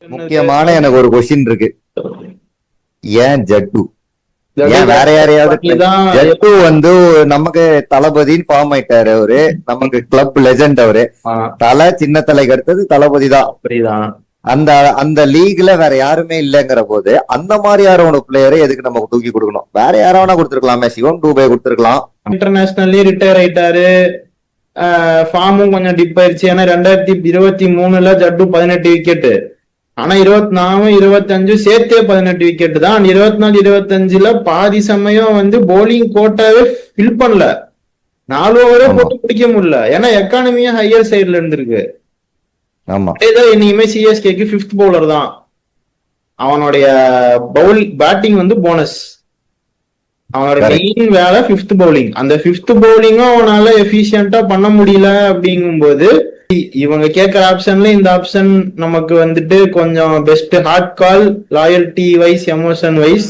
முக்கியமான எனக்கு ஒரு கொஸ்டின் இருக்கு. ஏன் ஜட்டு? ஏன் வேற யாரையாவது? ஜட்டு வந்து நமக்கு தளபதினு ஃபார்ம் ஆயிட்டாரு. அவரு நமக்கு கிளப் லெஜெண்ட். அவரு தலை சின்ன தலைக்கு அடுத்தது தளபதி தான். அந்த அந்த லீக்ல வேற யாருமே இல்லங்கிற போது அந்த மாதிரி யாரும் ஒரு பிளேயரை எதுக்கு நமக்கு தூக்கி கொடுக்கணும்? வேற யாராவது கொடுத்துருக்கலாமே. சிவம் டூபே கொடுத்துருக்கலாம். இன்டர்நேஷனல்லி ரிட்டையர் ஆயிட்டாரு. ஃபார்மும் கொஞ்சம் டிப் ஆயிடுச்சு. ஏன்னா 2023 ஜட்டு 18 விக்கெட்டு. ஆனா 24, 25 சேர்த்தே 18 விக்கெட் தான். 24, 25 பாதி சமயம் வந்து போலிங் கோட்டாவே ஃபில் பண்ணல. 4 ஓவரே போட்டு பிடிக்க முடியல. ஏன்னா எக்கானமியா ஹையர் சைட்ல இருந்திருக்கு. இனிமே சிஎஸ்கேக்கு 5th பவுலர் தான். அவனுடைய பேட்டிங் வந்து போனஸ். அவனோட மெயின் வேலை 5th பவுலிங். அந்த 5th பவுலிங்கும் அவனால எஃபிஷியன்டா பண்ண முடியல. அப்படிங்கும் போது இவங்க கேட்கிற ஆப்ஷன்ல இந்த ஆப்ஷன் நமக்கு வந்துட்டு கொஞ்சம் பெஸ்ட் ஹார்ட் கால், லாயல்டி வைஸ், எமோஷன் வைஸ்